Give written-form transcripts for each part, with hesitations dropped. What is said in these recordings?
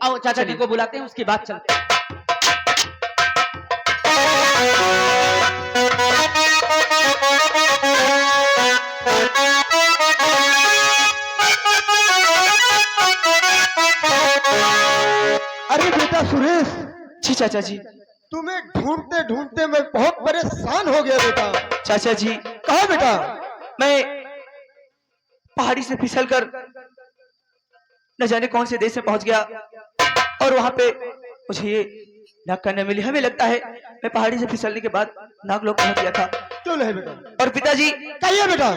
आओ चाचा जी को बुलाते हैं, उसके बाद चलते हैं। अरे बेटा सुरेश, जी चाचा जी। तुम्हें ढूंढते ढूंढते मैं बहुत परेशान हो गया बेटा। चाचा जी कहा बेटा? मैं पहाड़ी से फिसलकर न जाने कौन से देश में पहुंच गया और वहां पे मुझे ये नाग कन्या मिली। हमें लगता है मैं पहाड़ी से फिसलने के बाद नागलोक पहुंच गया था। क्यों नहीं बेटा? और पिताजी कहिए बेटा।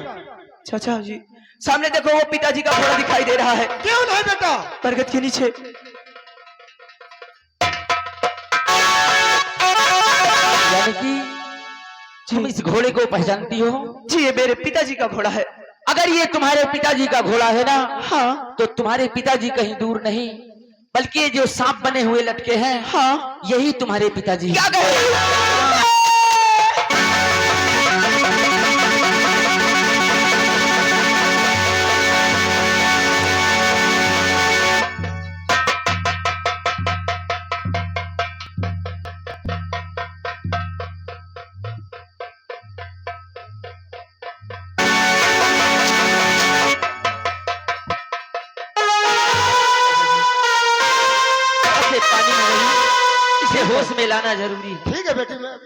चाचा जी सामने देखो, वो पिताजी का घोड़ा दिखाई दे रहा है। क्यों नहीं बेटा? बरगद के नीचे। यानी कि तुम इस घोड़े को पहचानती हो? जी ये मेरे पिताजी का घोड़ा है। अगर ये तुम्हारे पिताजी का घोड़ा है ना, हाँ तो तुम्हारे पिताजी कहीं दूर नहीं, बल्कि ये जो सांप बने हुए लटके हैं, हाँ यही तुम्हारे पिताजी हैं। क्या कहे? पानी में नहीं, इसे होश में लाना जरूरी है। ठीक है बेटी, मैं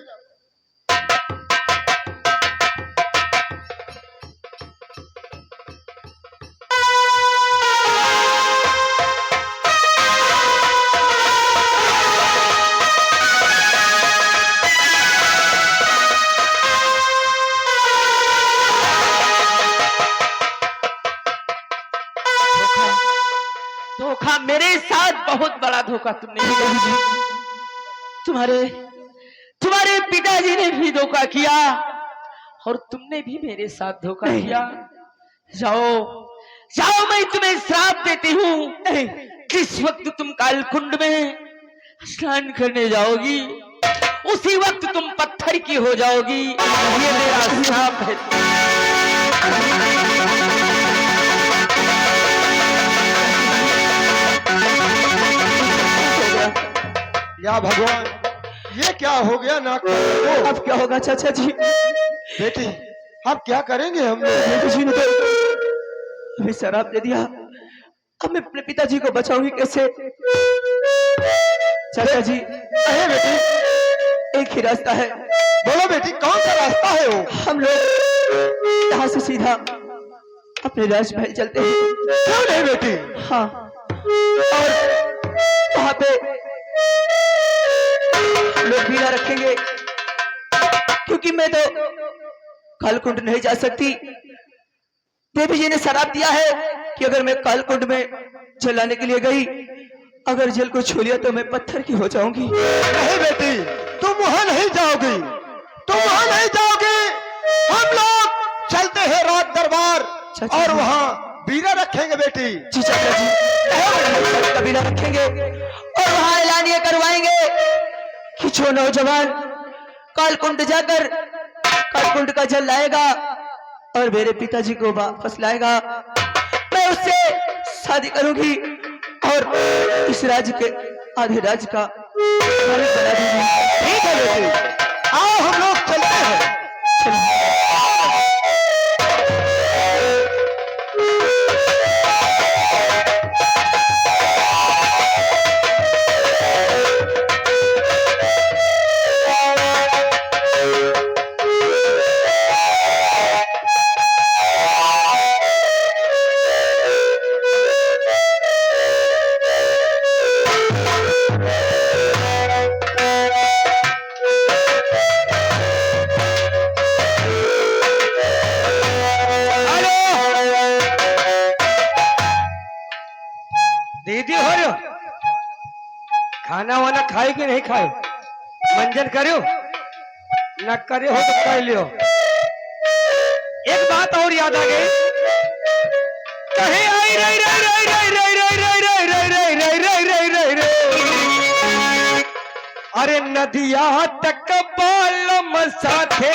धोखा मेरे साथ बहुत बड़ा धोखा तुमने किया जी। तुम्हारे पिताजी ने भी धोखा किया और तुमने भी मेरे साथ धोखा किया। जाओ जाओ, मैं तुम्हें श्राप देती हूँ। जिस वक्त तुम कालकुंड में स्नान करने जाओगी, उसी वक्त तुम पत्थर की हो जाओगी। ये मेरा श्राप है। या भगवान, ये क्या हो गया नाग कन्या को? अब क्या होगा चाचा जी? बेटी अब क्या करेंगे हम? पिताजी ने तो हमें शराब दे दिया, अब मैं अपने पिताजी को बचाऊंगी कैसे? चाचा जी अरे बेटी, एक ही रास्ता है। बोलो बेटी, कौन सा रास्ता है वो? हम लोग यहाँ से सीधा अपने राजमहल चलते हैं। क्यों नहीं बेटी? हाँ, और वहां पे लोग बीड़ा रखेंगे, क्योंकि मैं तो कालकुंड नहीं जा सकती। देवी जी ने शराब दिया है कि अगर मैं कालकुंड में जल लाने के लिए गई, अगर जल को छू लिया तो मैं पत्थर की हो जाऊंगी। नहीं बेटी, तुम वहां नहीं जाओगी, तुम वहां नहीं जाओगी। हम लोग चलते हैं रात दरबार और वहां बीड़ा रखेंगे बेटी। जी चाचा जी, कबीला रखेंगे और वहां ऐलानिया करवाएंगे कि जो नौजवान कालकुंड जाकर कालकुंड का जल लाएगा और मेरे पिताजी को वापस लाएगा, मैं उससे शादी करूंगी और इस राज्य के आधे राज्य का मालिक बना दूंगी। ठीक है बेटी, आओ हम लोग चलते हैं। चलिए। दीदी हो रहे हो? खाना वाना खाए कि नहीं खाए? मंजन करो न करे हो तो कर लियो। एक बात और याद आ गई, कहीं आई रही रही रही रही रही रही रही रही रही रही रही रही रही रही। अरे नदिया तक बालम साथे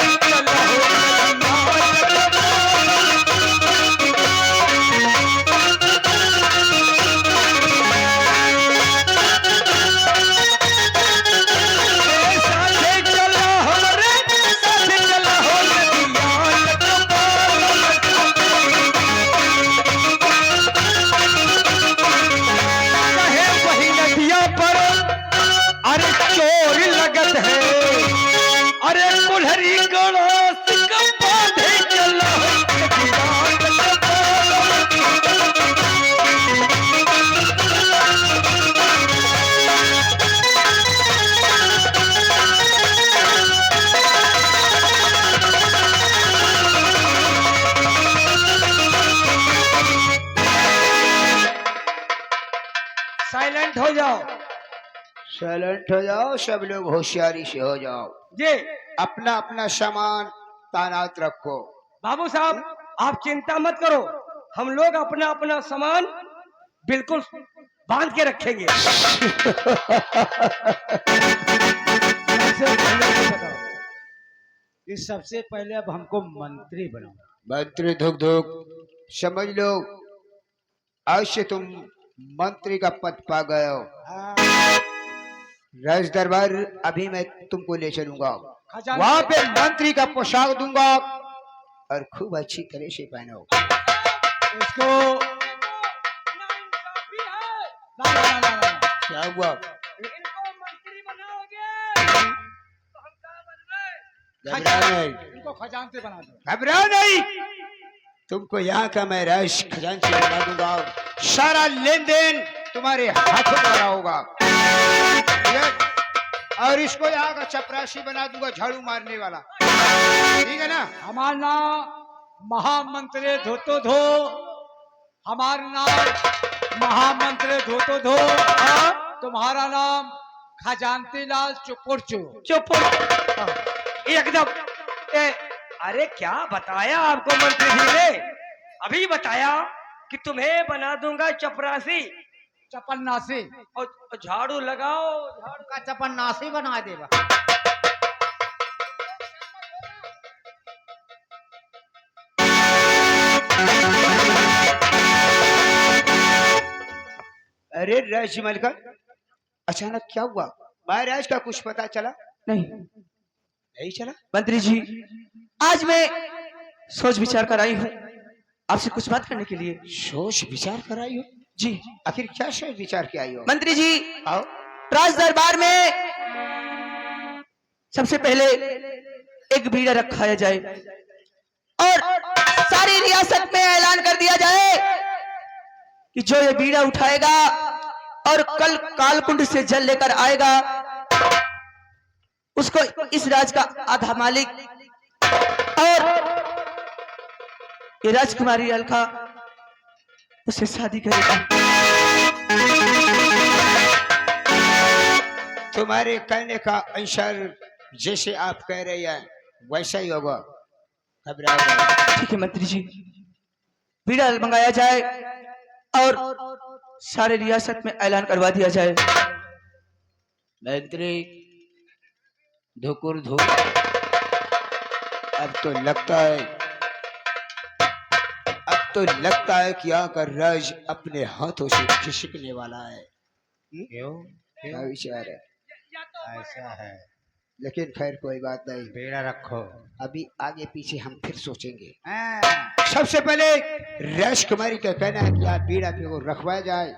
साइलेंट हो जाओ। साइलेंट हो जाओ, सब लोग होशियारी से हो जाओ। जी अपना अपना सामान तैनात रखो। बाबू साहब, आप चिंता मत करो, हम लोग अपना अपना सामान बिल्कुल बांध के रखेंगे। सबसे पहले ये बताओ कि सबसे पहले अब हमको मंत्री बनाओ। मंत्री धुक धुक, समझ लो आज से तुम मंत्री का पद पा गए हो। राज दरबार अभी मैं तुमको ले चलूंगा, खजाना वहां पे मंत्री का पोशाक दूंगा और खूब अच्छी तरह से पहनो। इसको ना, ना, ना, ना, ना। क्या हुआ? इनको मंत्री बनाओगे तो हम क्या बन गए? घबरा नहीं, इनको खजानची बना दो। घबरा नहीं, तुमको यहाँ का मैं राज खजांची बना दूंगा। सारा लेन देन तुम्हारे हाथों में होगा। और इसको यहाँ का चपरासी बना दूंगा, झाड़ू मारने वाला। ठीक है ना? हमारा नाम महामंत्री धोतो धो, हमारा नाम महामंत्री धोतो धो, तुम्हारा नाम खजानती लाल चुपुर चुप। चुप एकदम। अरे क्या बताया आपको मंत्री जी ने? अभी बताया कि तुम्हें बना दूंगा चपरासी चपन्नासी और झाड़ू लगाओ, झाड़ू का चपन्नासी बना देगा। अरे राजमल का अचानक क्या हुआ? महाराज का कुछ पता चला? नहीं नहीं चला? मंत्री जी, आज मैं सोच विचार कर आई हूँ आपसे कुछ बात करने के लिए। सोच विचार कर आई हो? जी आखिर क्या सोच विचार के आई हो? मंत्री जी, आओ। राज दरबार में सबसे पहले एक बीड़ा रखाया जाए और सारी रियासत में ऐलान कर दिया जाए कि जो ये बीड़ा उठाएगा और कल कालकुंड से जल लेकर आएगा उसको इस राज का आधा मालिक, और ये राजकुमारी अलका उससे शादी करेगा। तुम्हारे कहने का अनुसार जैसे आप कह रहे हैं वैसा ही होगा। घबराओ नहीं। ठीक है मंत्री जी, बीड़ा मंगाया जाए और सारे रियासत में ऐलान करवा दिया जाए। मंत्री धुकुर धुक, अब तो लगता है कि यहाँ का राज अपने हाथों से खिसकने वाला है। क्यों क्या विचार है? ऐसा है? लेकिन खैर कोई बात नहीं, बेड़ा रखो। अभी आगे पीछे हम फिर सोचेंगे। हाँ। सबसे पहले राजकुमारी का कहना है कि आप बीड़ा पे वो रखवाया जाए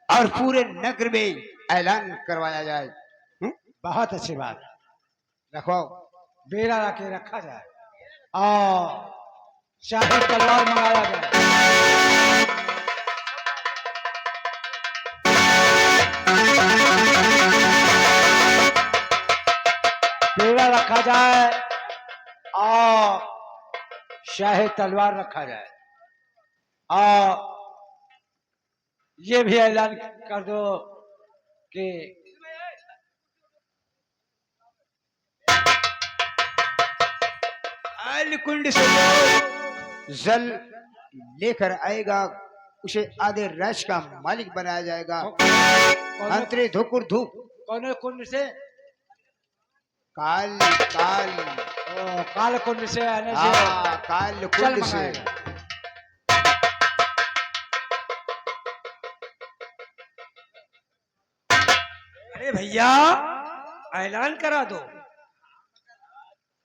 और पूरे नगर में ऐलान करवाया जाए। बहुत अच्छी बात। रखवाओ। बेड़ा रखे रखा जाए और शाही तलवार मंगाया जाए। बेड़ा रखा जाए और शाही तलवार रखा जाए और ये भी ऐलान कर दो कि कुंड से जो जल लेकर आएगा उसे आधे राज का मालिक बनाया जाएगा। मंत्री धुकुर धुक, कौन कुंड से? काल काल कुंड से आने से हाँ, काल चल कुंड से। मंगाएगा। अरे भैया ऐलान करा दो,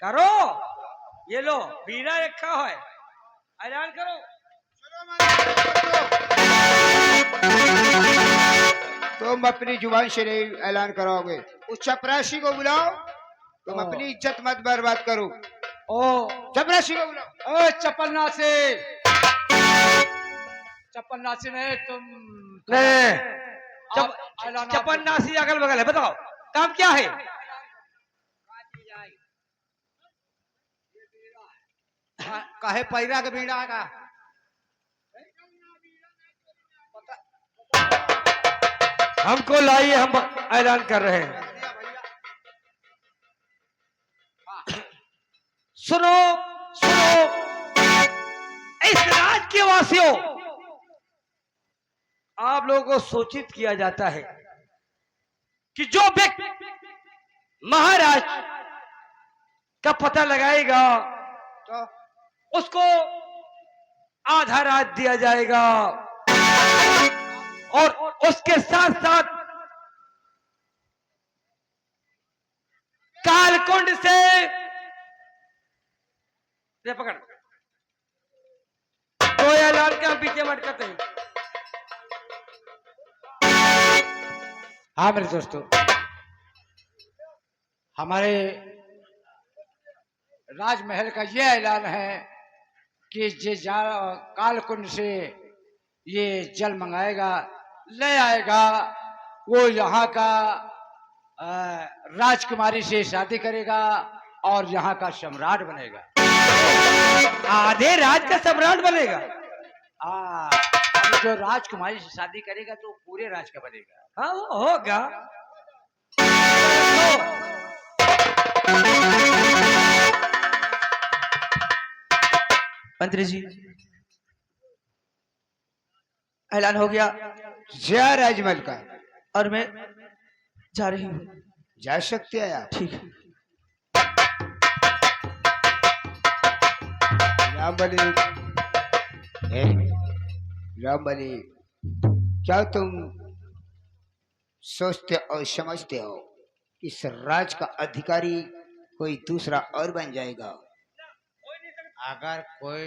करो। ये लो बीड़ा रखा है, ऐलान करो। तुम अपनी जुबान से नहीं ऐलान कराओगे, उस चपरासी को बुलाओ। तुम ओ। अपनी इज्जत मत बर्बाद करो। ओ चपरासी को बुलाओ। ओ चपन्नासी, चपन्नासी नहीं तुम चपन्नासी अगल बगल है, बताओ काम क्या है? काहे पैरा के बीड़ा का हमको लाइए, हम ऐलान कर रहे हैं। सुनो सुनो, इस राज्य के वासियों, आप लोगों को सूचित किया जाता है कि जो व्यक्ति महाराज का पता लगाएगा तो उसको आधा रात दिया जाएगा और उसके साथ साथ कालकुंड से ये पकड़ तो ऐलान के हम पीछे मटकते हैं। हाँ मेरे दोस्तों, हमारे राजमहल का ये ऐलान है कि कालकुंड से ये जल मंगाएगा, ले आएगा, वो यहाँ का राजकुमारी से शादी करेगा और यहाँ का सम्राट बनेगा। आधे राज का सम्राट बनेगा। अब जो राजकुमारी से शादी करेगा तो पूरे राज का बनेगा। हाँ वो होगा। मंत्री जी, ऐलान हो गया जय राजमहल का। और मैं जा रही हूँ। जा सकते हैं आप। ठीक है। रामबली, रामबली, क्या तुम सोचते और समझते हो कि इस राज का अधिकारी कोई दूसरा और बन जाएगा? अगर कोई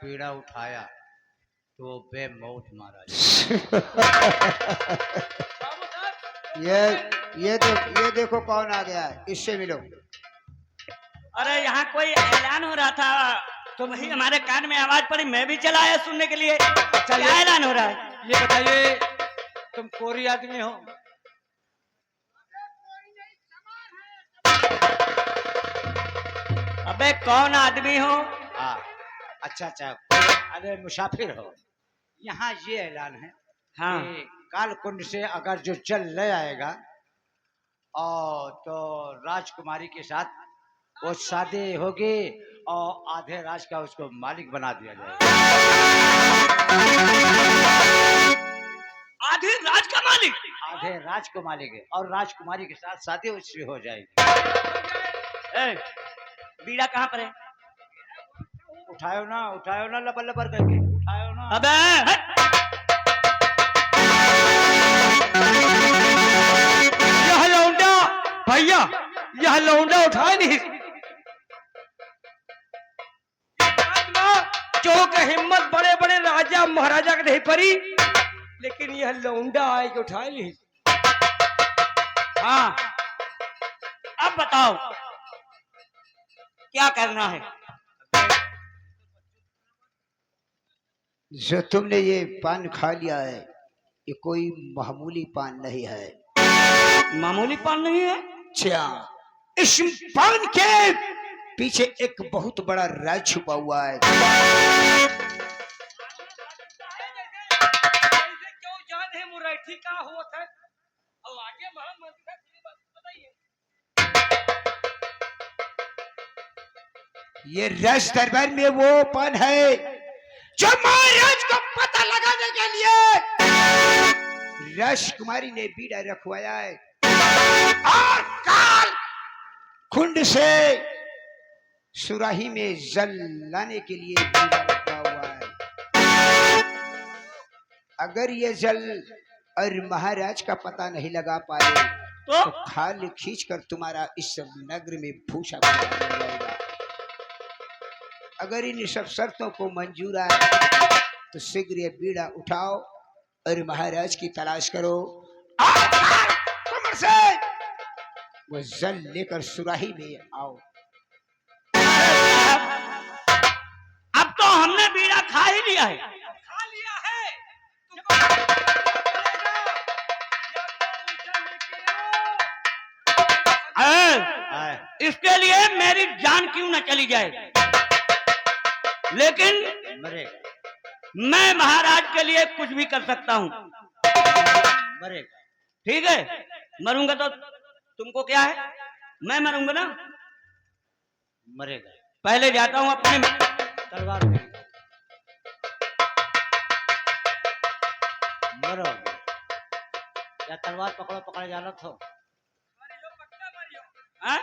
बीड़ा उठाया तो बेमौत मारा जाए। ये देखो कौन आ गया है, इससे मिलो। अरे यहाँ कोई ऐलान हो रहा था तो वही हमारे कान में आवाज पड़ी, मैं भी चला आया सुनने के लिए। क्या ऐलान हो रहा है? ये बताइए, तुम कोरी आदमी हो? अबे कौन आदमी हो? हाँ, अच्छा, अरे मुसाफिर हो। यहाँ ये ऐलान है हाँ। कि कालकुंड से अगर जो जल ले आएगा और तो राजकुमारी के साथ वो शादी होगी और आधे राज का उसको मालिक बना दिया जाएगा। आधे राज का मालिक? आधे राज को मालिक है और राजकुमारी के साथ शादी उससे हो जाएगी। बीड़ा कहाँ पर है? उठाओ ना लबर लबर करके उठाओ ना। अबे यह लौंडा भैया, यह लौंडा उठाए नहीं। जो का हिम्मत बड़े बड़े राजा महाराजा के नहीं पड़ी, लेकिन यह लौंडा आए के उठाए नहीं। हाँ, अब बताओ क्या करना है? जो तुमने ये पान खा लिया है, ये कोई मामूली पान नहीं है। मामूली पान नहीं है? अच्छा, इस पान के पीछे एक बहुत बड़ा राज छुपा हुआ है। क्यों जान है मुरैठी का होता है? अब आगे महामंत्री साहब की बात बताइए। ये राज दरबार में वो पान है जो महाराज को पता लगाने के लिए राजकुमारी ने बीड़ा रखवाया है और काल कुंड से सुराही में जल लाने के लिए बीड़ा रखा हुआ है। अगर ये जल और महाराज का पता नहीं लगा पाए तो खाल खींचकर तुम्हारा इस नगर में भूसा बना दिया जाएगा। अगर इन सब शर्तों को मंजूर है तो शीघ्र ये बीड़ा उठाओ और महाराज की तलाश करो। से वो जल लेकर सुराही में आओ। अब तो हमने बीड़ा खा ही लिया है। खा लिया है। इसके लिए मेरी जान क्यों न चली जाए, लेकिन मरेगा मैं महाराज के लिए कुछ भी कर सकता हूँ। मरेगा। ठीक है, मरूंगा तो तुमको क्या है, मैं मरूंगा ना। मरेगा। पहले जाता हूँ अपने तलवार मेरी। मरोगे या तलवार पकड़ो, पकड़े जाना तो हाँ?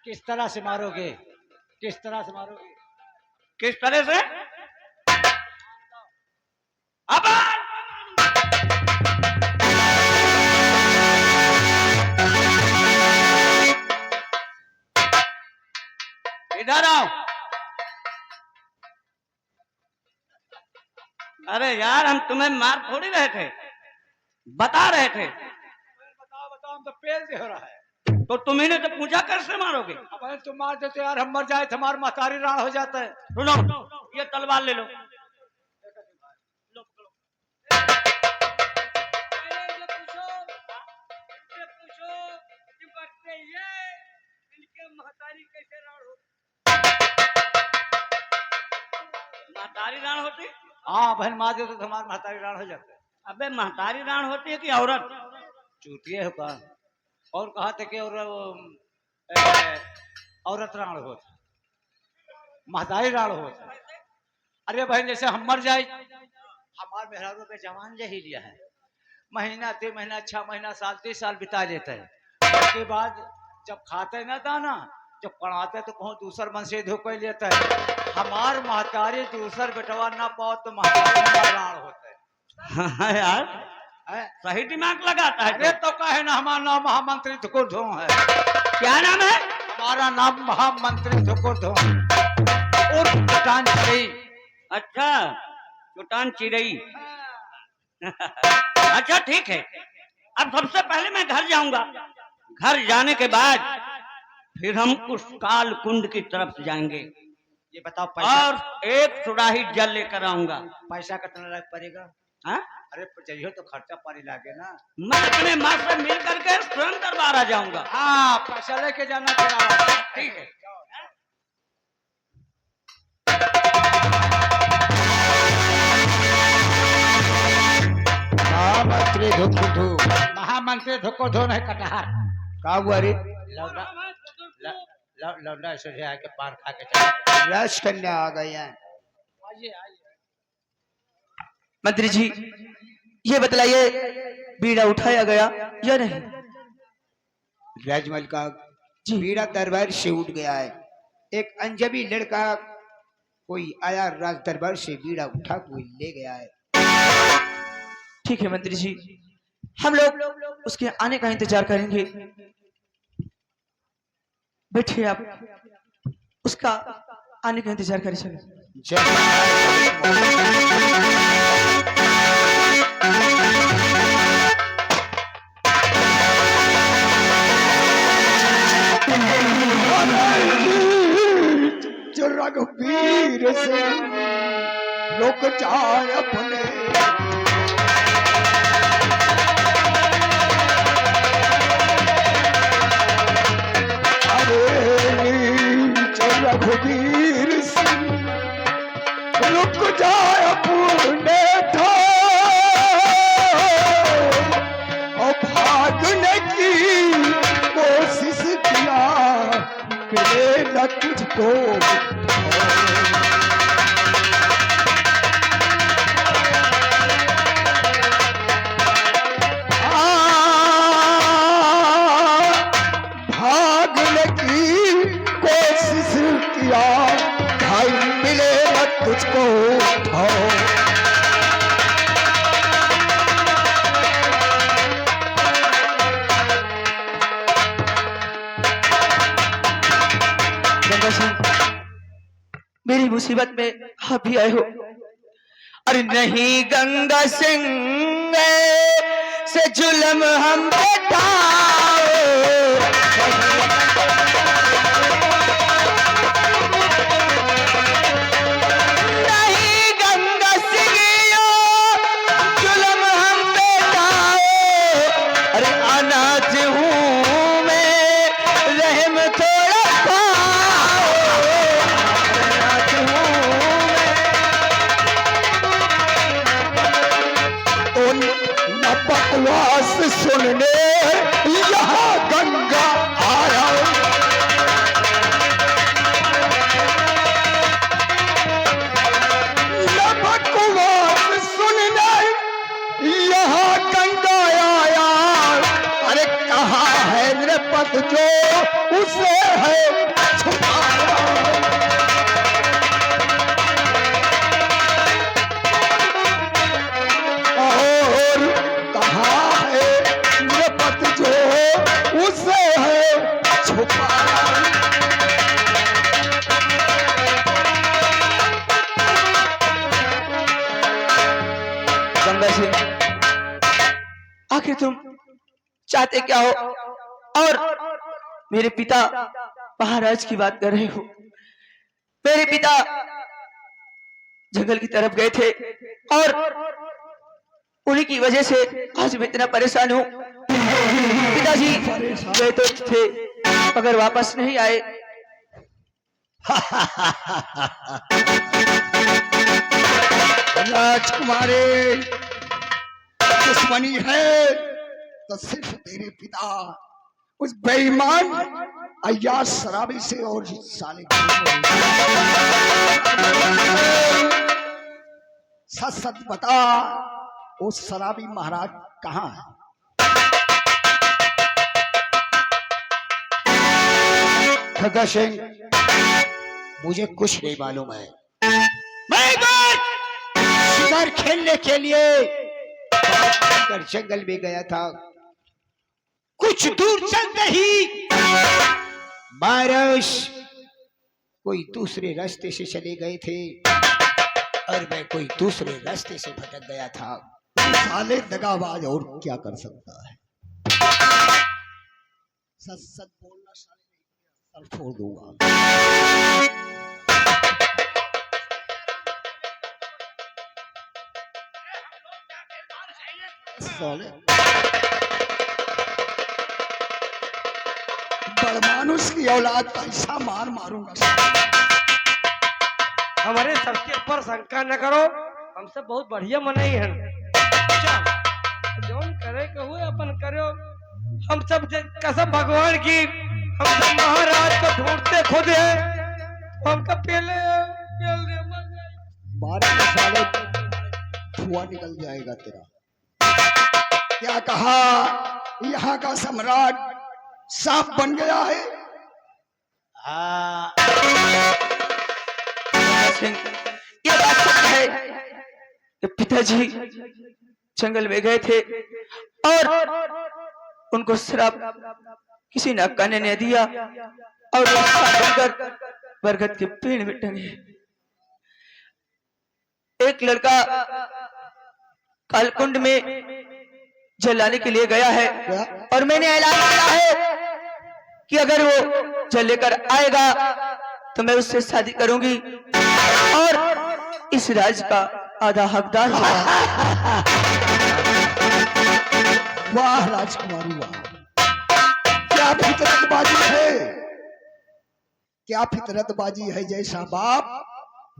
किस तरह से मारोगे, किस तरह से मारोगे? किस तरह से? अब इधर आओ। अरे यार, हम तुम्हें मार थोड़ी रहे थे, बता रहे थे। बताओ बताओ, हम तो पेल से हो रहा है। तो तुम्ही ने तो पूछा कैसे मारोगे। अब अरे तुम मार देते यार, हम मर जाए तो हमारा महतारी राण हो जाता है। सुनो, ये तलवार ले लो। महतारी राण होती? हाँ बहन, मार देते तो हमारा महतारी राण हो जाता है। अबे महतारी राण होती है कि औरत? चूतिए हो का और कहा था कि औरत राण होता, महतारी राण होता। अरे बहन, जैसे हम मर जाए, हमारे मेहरारों पे जवान ले ही लिया है, महीना 3 महीना 6 महीना साल 30 साल बिता लेता है। उसके बाद जब खाते ना दाना, जब पढ़ाते तो कहूँ दूसर मन से धोखे लेता है। हमार महतारी दूसर बेटवा ना पाओ तो महतारी राण होता है। हाँ यार, है? सही दिमाग लगाता है। अरे तो कहे ना, हमारा नाम महामंत्री धुकुर धो है। क्या नाम है? हमारा नाम महामंत्री धुकुर धो और भूटान चिड़ई। अच्छा, चुटान चिड़ई। अच्छा ठीक है, अब सबसे पहले मैं घर जाऊंगा। घर जाने के बाद फिर हम उस काल कुंड की तरफ जाएंगे। ये बताओ पैसा, और एक सुराही जल लेकर आऊंगा। पैसा कितना लग पड़ेगा? हाँ? अरे चाहिए तो खर्चा पानी लागे ना। मैं अपने माँ से मिल करके स्वयं दरबार आ जाऊंगा। हाँ, पैसा लेके जाना तेरा। ठीक है। महामंत्री धुकुधु। महामंत्री धुकुर धो नहीं कटहर। का हुआ रे? लौंडा लौंडा ऐसे आके पान खा के चला। रस कन्या आ गए हैं। आइए आइए। मंत्री जी, ये बतलाइए, बीड़ा उठाया गया या नहीं? राजमल का जी। बीड़ा दरबार से उठ गया है। एक अनजबी लड़का कोई आया, राज दरबार से बीड़ा उठा कोई ले गया है। ठीक है मंत्री जी, हम लोग उसके आने का इंतजार करेंगे। बैठिए आप, उसका आने का इंतजार करें। चलो। रघुवीर से लोक जाए अपने, रघुवीर सिंह रुक जाए अपने था और भागने की कोशिश किया, मिले न तुझको। भागने की कोशिश किया, भाई मिले न तुझको। गंगा सिंह, मेरी मुसीबत में आप भी आए हो। अरे नहीं गंगा सिंह से जुल्म हम बैठाओ, नहीं गंगा सिंह जुल्म हम बैठाओ। अरे अनाथ हूँ मैं, रहम थोड़ा पाओ। अनाथ हूँ मैं, न बकवास सुनने यहाँ गंगा आया। बकवास सुनने यहाँ गंगा आया। अरे कहाँ है नृपत जो उसे है छुपाया। और कहाँ है नृपत जो उसे है छुपाया। गंगा सिंह, आखिर तुम चाहते क्या हो? और मेरे पिता महाराज की बात कर रहे हो। मेरे पिता जंगल की तरफ गए थे और उन्हीं की वजह से आज मैं इतना परेशान हूँ। पिताजी गए तो थे मगर वापस नहीं आए। राजकुमारी दुश्मनी है तो सिर्फ तेरे पिता उस बेईमान अय्याज शराबी से और साले सच सच बता, वो शराबी महाराज कहाँ है? खग्गा सिंह, मुझे कुछ नहीं मालूम है। मैं शिकार खेलने के लिए जंगल में गया था। कुछ दूर चलते ही बारिश कोई दूसरे रास्ते से चले गए थे और मैं कोई दूसरे रास्ते से भटक गया था। साले दगाबाज और क्या कर सकता है? सच सच बोलना साले, सर फोड़ दूंगा। साले बड़मानुष की औलाद का ऐसा मार मारूंगा। हमारे सबके ऊपर शंका न करो, हमसे बहुत बढ़िया मनाई है। जौन करे कहो अपन करो। हम सब कसम भगवान की, हम सब महाराज को ढूंढते खुद है। हमका पहले बारह में साले धुआं निकल जाएगा तेरा। क्या कहा? यहाँ का सम्राट सांप बन गया है। हाँ, ये बात सच है कि पिताजी जंगल में गए थे और उनको शराब किसी नाकाने ने दिया और वो सांप बनकर बरगद के पेड़ में टंगे। एक लड़का कालकुंड में जल लाने के लिए गया है और मैंने ऐलान किया है कि अगर वो जल लेकर आएगा तो मैं उससे शादी करूंगी और इस राज का आधा हकदार होगा। वाह राजकुमारी वाह, क्या फितरतबाजी है, क्या फितरतबाजी है। जैसा बाप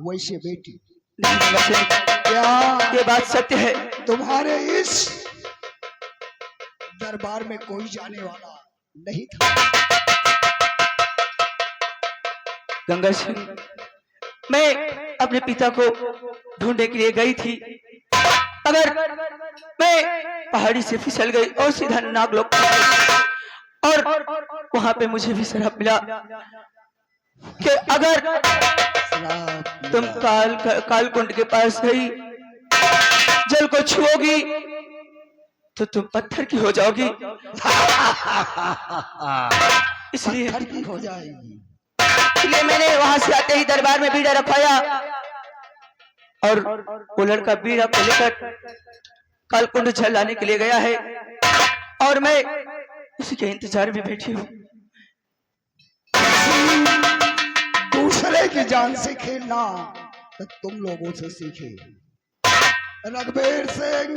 वैसे बेटी। क्या ये बात सत्य है? तुम्हारे इस दरबार में कोई जाने वाला नहीं था। गंगा सिंह, मैं अपने पिता को ढूंढने के लिए गई थी, अगर मैं पहाड़ी से फिसल गई और सीधा नागलोक और वहां पे मुझे भी शराब मिला कि अगर तुम कालकुंड के पास गई, जल को छुओगी तो तुम पत्थर की हो जाओगी। इसलिए पत्थर की हो जाएगी। इसलिए मैंने वहां से आते ही दरबार में बीड़ा रखवाया और वो लड़का बीड़ा को लेकर कालकुंड जल लाने के लिए गया है और मैं उसी के इंतजार में बैठी हूँ। दूसरे की जान से खेलना तो तुम लोगों से सीखे। रघुबीर सिंह,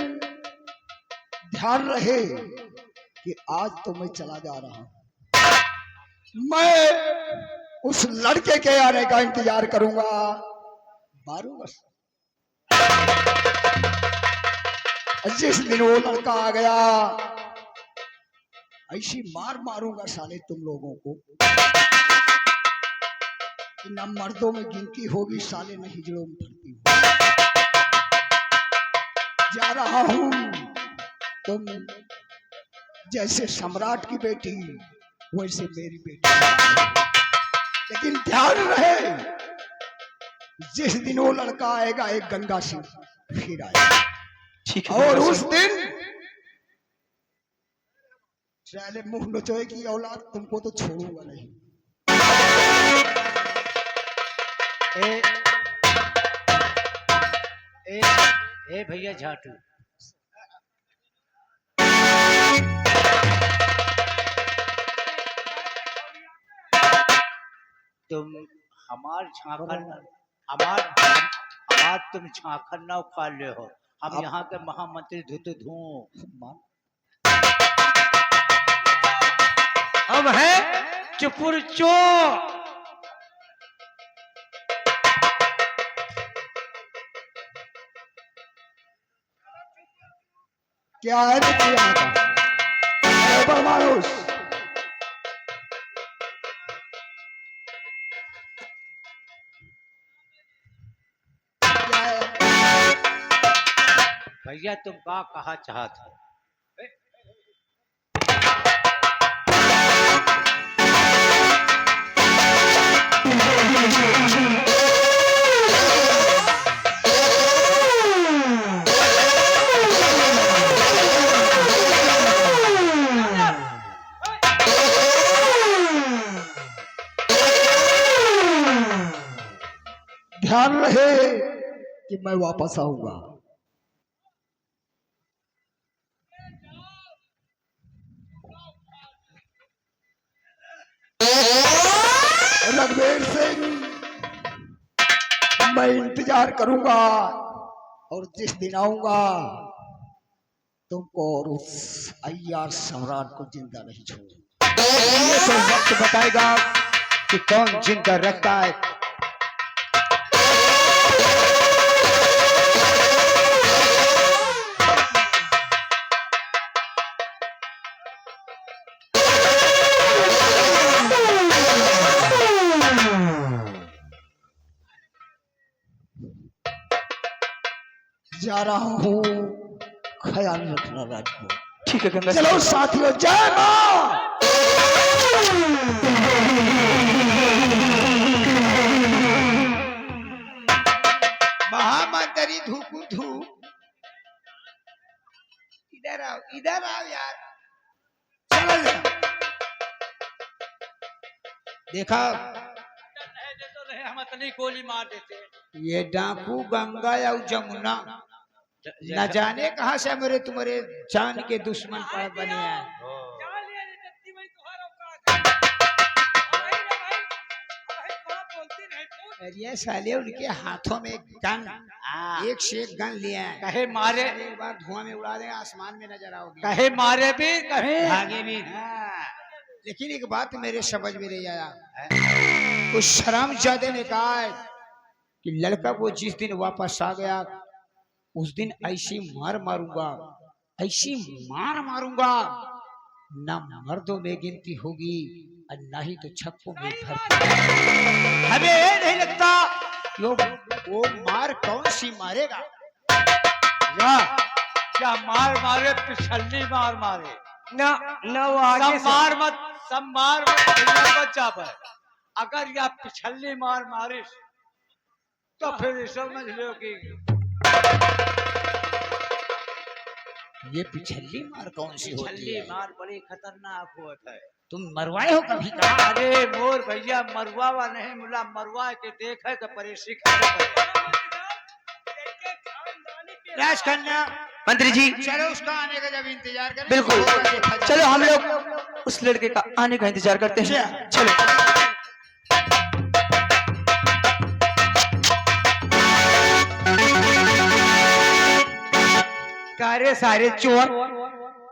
ध्यान रहे कि आज तो मैं चला जा रहा हूं। मैं उस लड़के के आने का इंतजार करूंगा 12 वर्ष। जिस दिन वो लड़का आ गया ऐसी मार मारूंगा साले तुम लोगों को कि न मर्दों में गिनती होगी साले, न हिजड़ों में भर्ती होगी। जा रहा हूं, तुम जैसे सम्राट की बेटी वैसे मेरी बेटी, लेकिन ध्यान रहे जिस दिन वो लड़का आएगा एक गंगा सिंह फिर आएगा, ठीक है और गंगा उस सिंह। दिन साले मुंह नचोए की औलाद तुमको तो छोड़ूंगा नहीं। ए, ए भैया झाटू, तुम हमार तुम झांखन ना उखाड़ ले हो। हम यहाँ के महामंत्री धुत धू हम है चुपुर चो। क्या है रे तू यहाँ का? अरे बदमाश, क्या है? भैया तुम का कहा चाहत हो? ध्यान रहे कि मैं वापस आऊंगा। रणवीर सिंह, मैं इंतजार करूंगा और जिस दिन आऊंगा तुमको और उस अय्यार सम्राट को जिंदा नहीं छोड़ूंगा। ये तो वक्त बताएगा कि कौन जिंदा रखता है। जा रहा हूँ, ख्याल रखना राजपूत। ठीक है गंगा सिंह। चलो साथियों, जय मां। महामंत्री धूकू धू, इधर आओ यार, चलो जरा। देखा हम इतनी गोली मार देते। ये डाकू गंगा या जमुना न जाने कहां से मेरे तुम्हारे जान के दुश्मन पर बने हैं। ये साले उनके हाथों में गन, एक से एक गन लिए हैं। कहे मारे, एक बार धुआं में उड़ा देंगे, आसमान में नजर आओगे, कहे मारे भी, कहे भागे भी। लेकिन एक बात मेरे समझ में नहीं आया, कुछ शर्मजादे ने कहा है कि लड़का वो जिस दिन वापस आ गया उस दिन ऐसी मार मारूंगा, ऐसी मार मारूंगा, ना मर्दों में गिनती होगी और ना ही तो छप्पों में भर्ती। हमें ये नहीं लगता कि वो मार कौन सी मारेगा। क्या मार मारे, पिछली मार मारे ना ना वो आगे से सब मार मत बच्चा पर। अगर या पिछली मार मारिश तो फिर समझ लो कि ये पिछली मार कौन सी होती पिछली है? मार बड़ी खतरनाक होता है। तुम मरवाए हो कभी का? अरे मोर भैया मरवावा नहीं मिला, मरवा के देखे तो परेशानी राजकन्या मंत्री जी चलो उसका आने का जब इंतजार करें। बिल्कुल, देखा जाए। चलो हम लोग उस लड़के का आने का इंतजार करते हैं। चलो कारे सारे चोर,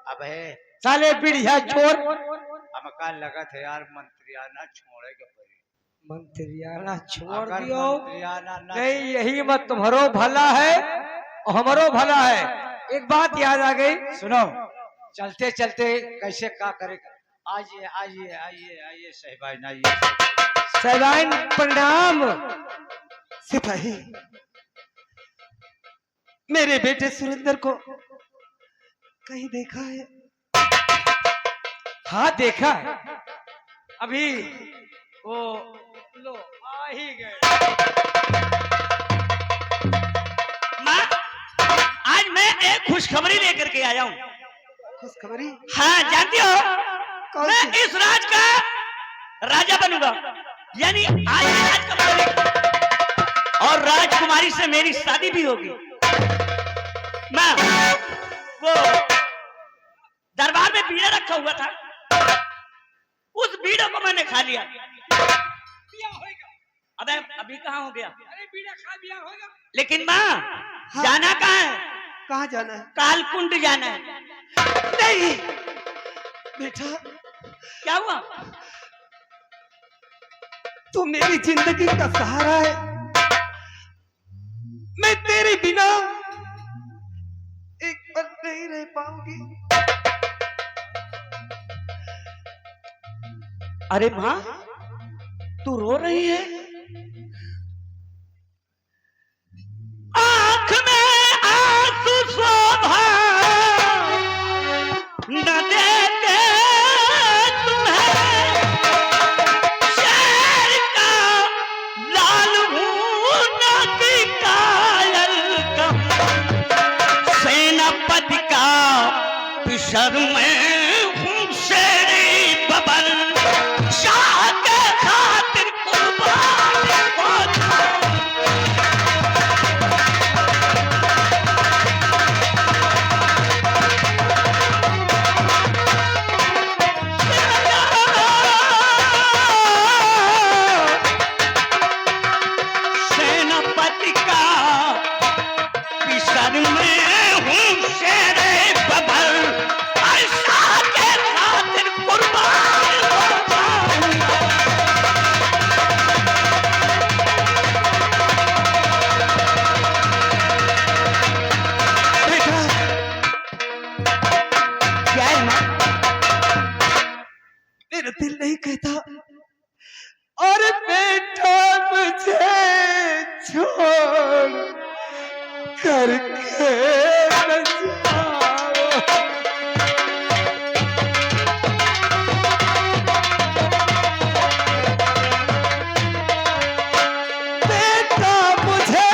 अब है साले बढ़िया चोर। हम का लगा थे यार, मंत्रियाना छोड़े के पड़ी। मंत्रियाना छोड़ अगर दियो, मंत्रियाना ना नहीं यही मत तुम्हारो भला है और हमारो भला है। एक बात याद आ गई, सुनो चलते चलते कैसे क्या करेगा। आइए आइए आइए आइए साहिबान आइए। साहिबान प्रणाम। सिपाही, मेरे बेटे सुरेंद्र को कहीं देखा है? हाँ देखा है, अभी वो लो आ ही गए। माँ, आज मैं एक खुशखबरी लेकर के आया हूँ। खुशखबरी? हाँ, जानती हो कौन मैं सी? इस राज का राजा बनूंगा, यानी आज मैं राज का मालिक, और राजकुमारी से मेरी शादी भी होगी। माँ, वो दरबार में बीड़ा रखा हुआ था, उस बीड़े को मैंने खा लिया। अबे अभी कहाँ हो गया? अरे बीड़ा खा लिया होगा। लेकिन माँ, हाँ। जाना कहाँ है? कहाँ जाना है? कालकुंड जाना है। नहीं बेटा, क्या हुआ? तू मेरी जिंदगी का सहारा है, मैं तेरे बिना एक पल नहीं रह पाऊंगी। अरे माँ, तू रो रही है? आंख में आंसू शोभा न देते तुम्हें, शेर का लाल हूं नदी कायल का, सेनापति का पिशर में हूं शेरी बबल, शाह के खातिर कुर्बान होता। सेनापति का पिशर में हूँ शेरे बबल, शाह के खातिर कुर्बान होता। बेटा, क्या है माँ? मेरा दिल नहीं कहता, और बेटा मुझे छोड़ करके न जाओ। बेटा मुझे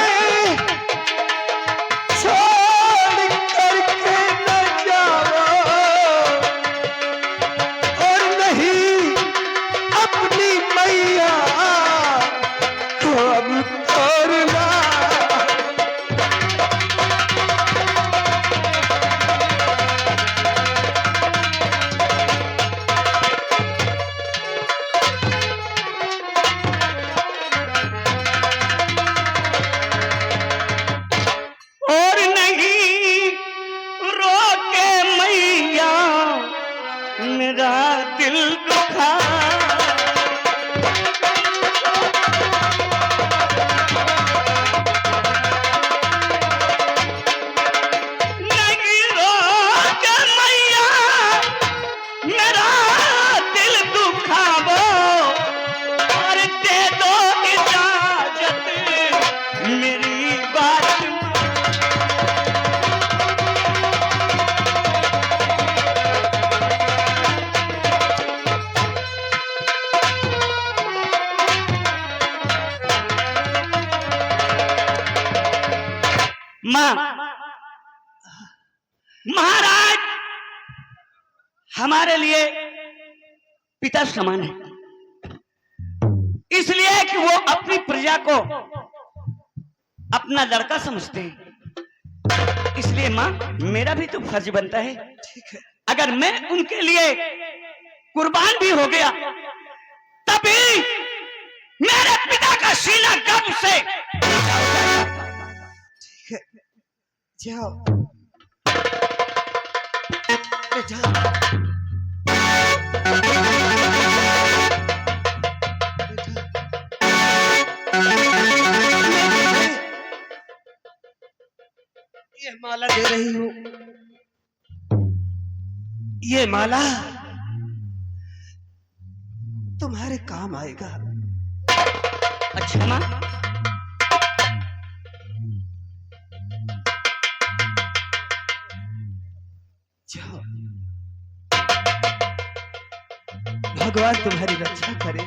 छोड़ करके न जाओ, और नहीं अपनी मैया को अब छोड़ना। और नहीं रोके मैया मेरा दिल दुखा, नहीं रोके मैया मेरा दिल दुखावो, और दे दो इजाजत मेरी बात। माँ, महाराज हमारे लिए पिता समान है, इसलिए कि वो अपनी प्रजा को अपना लड़का समझते हैं। इसलिए माँ, मेरा भी तो फर्ज बनता है, ठीक है, अगर मैं उनके लिए कुर्बान भी हो गया तभी मेरे पिता का सीना गर्व से ठीक है, जाओ बेटा। ये माला दे रही हूँ, ये माला तुम्हारे काम आएगा। अच्छा माँ, जाओ, भगवान तुम्हारी रक्षा करे।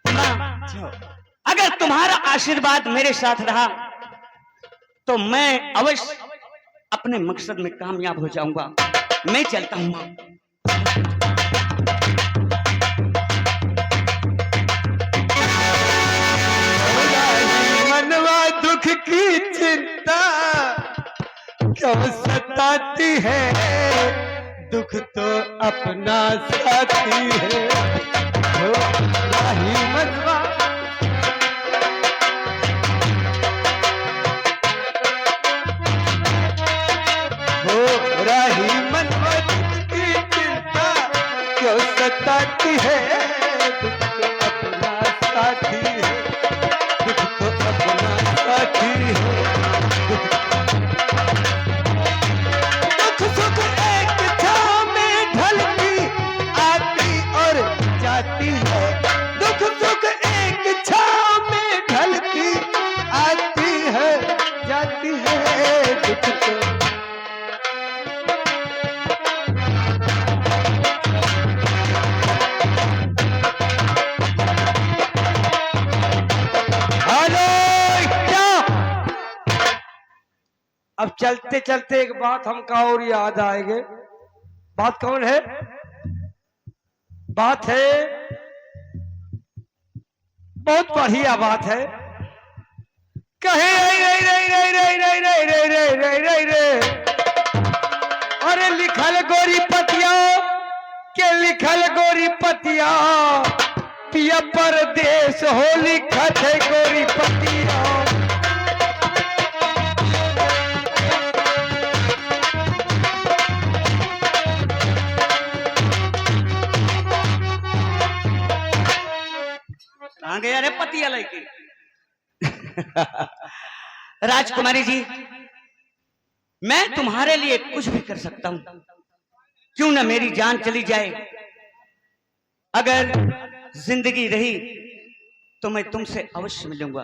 माँ, जाओ। अगर तुम्हारा आशीर्वाद मेरे साथ रहा तो मैं अवश्य अपने मकसद में कामयाब हो जाऊंगा। मैं चलता हूँ माँ। मनवा दुख की चिंता क्यों सताती है, दुख तो अपना साथी है। हो राही मनवा, हो राही मनवा दुख की चिंता क्यों सताती है, दुख तो अपना साथी है, दुख तो अपना साथी है। दुख सुख एक छांव में ढलती आती और जाती है, दुख सुख एक छांव में ढलती आती है जाती है, दुख तो हेलो क्या। अब चलते चलते एक बात हमका और याद आएगी। बात कौन है? बात है, बहुत बढ़िया बात है। कहे रे रे रे रे रे रे रे रे रे रे रे, अरे लिखल गोरी पतिया के लिखल गोरी पतिया, पिया परदेश हो लिखत है गोरी पतिया। कहाँ गया रे पतिया लेके? राजकुमारी जी, मैं तुम्हारे लिए कुछ भी कर सकता हूं। क्यों ना मेरी जान चली जाए, अगर जिंदगी रही तो मैं तुमसे अवश्य मिलूंगा।